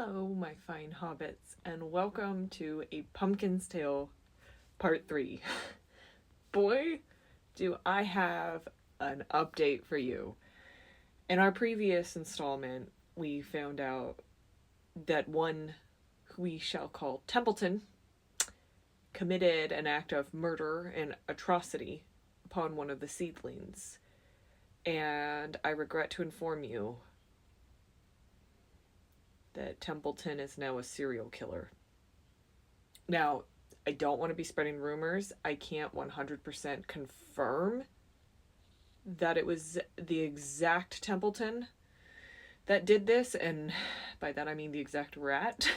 Hello, my fine hobbits, and welcome to A Pumpkin's Tale Part 3. Boy, do I have an update for you. In our previous installment, we found out that one who we shall call Templeton committed an act of murder and atrocity upon one of the seedlings. And I regret to inform you that Templeton is now a serial killer. Now, I don't want to be spreading rumors. I can't 100% confirm that it was the exact Templeton that did this, and by that I mean the exact rat.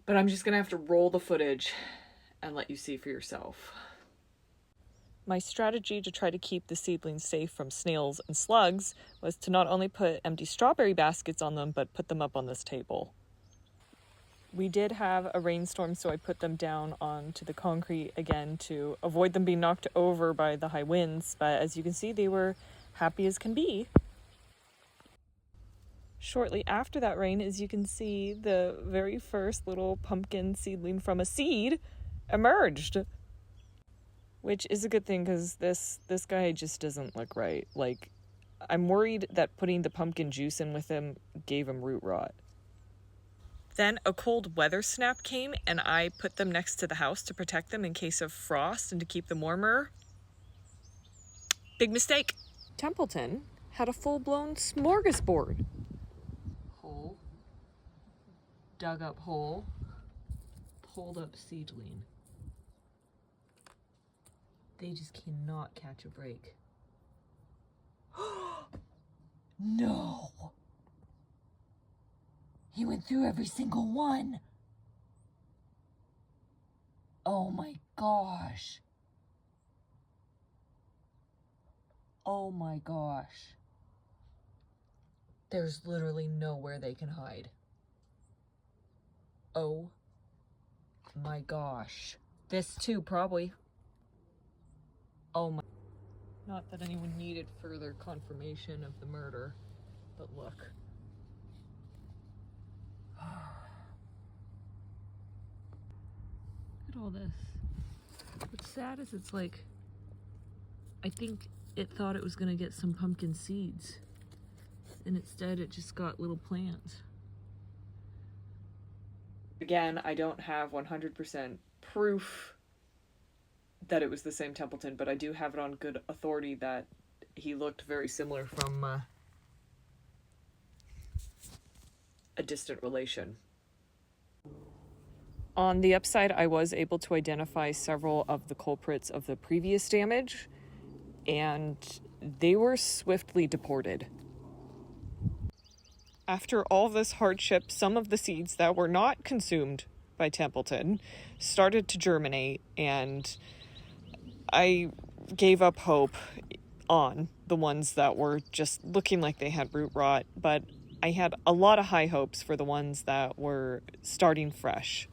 But I'm just going to have to roll the footage and let you see for yourself. My strategy to try to keep the seedlings safe from snails and slugs was to not only put empty strawberry baskets on them, but put them up on this table. We did have a rainstorm, so I put them down onto the concrete again to avoid them being knocked over by the high winds, but as you can see, they were happy as can be. Shortly after that rain, as you can see, the very first little pumpkin seedling from a seed emerged. Which is a good thing, because this guy just doesn't look right. Like, I'm worried that putting the pumpkin juice in with him gave him root rot. Then a cold weather snap came, and I put them next to the house to protect them in case of frost and to keep them warmer. Big mistake. Templeton had a full-blown smorgasbord. Hole. Dug up hole. Pulled up seedling. They just cannot catch a break. No! He went through every single one. Oh my gosh. Oh my gosh. There's literally nowhere they can hide. Oh my gosh. This too, probably. Oh my. Not that anyone needed further confirmation of the murder, but look. Look at all this. What's sad is it's like, I think it thought it was going to get some pumpkin seeds, and instead it just got little plants. Again, I don't have 100% proof that it was the same Templeton, but I do have it on good authority that he looked very similar from a distant relation. On the upside, I was able to identify several of the culprits of the previous damage, and they were swiftly deported. After all this hardship, some of the seeds that were not consumed by Templeton started to germinate, and I gave up hope on the ones that were just looking like they had root rot, but I had a lot of high hopes for the ones that were starting fresh.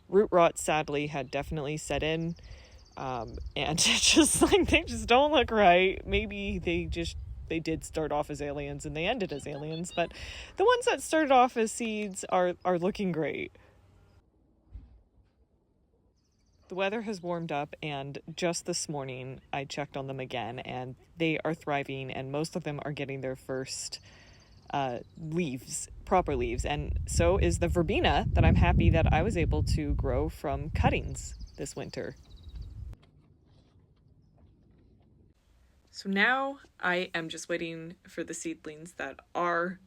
Root rot, sadly, had definitely set in, and it's just like, they just don't look right. Maybe they did start off as aliens and they ended as aliens, but the ones that started off as seeds are looking great. The weather has warmed up, and just this morning I checked on them again, and they are thriving, and most of them are getting their first leaves, proper leaves, and so is the verbena that I'm happy that I was able to grow from cuttings this winter. So now I am just waiting for the seedlings that are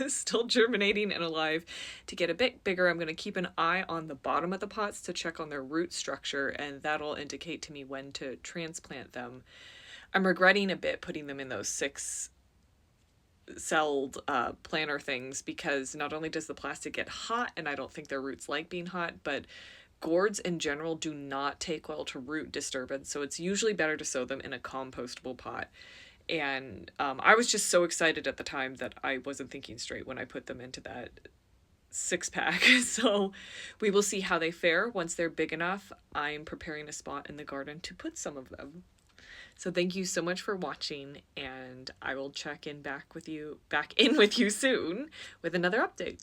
still germinating and alive to get a bit bigger. I'm going to keep an eye on the bottom of the pots to check on their root structure, and that'll indicate to me when to transplant them. I'm regretting a bit putting them in those 6-celled planter things, because not only does the plastic get hot, and I don't think their roots like being hot, but gourds in general do not take well to root disturbance, so it's usually better to sow them in a compostable pot. And I was just so excited at the time that I wasn't thinking straight when I put them into that 6-pack. So we will see how they fare once they're big enough. I'm preparing a spot in the garden to put some of them. So thank you so much for watching, and I will check in back in with you soon with another update.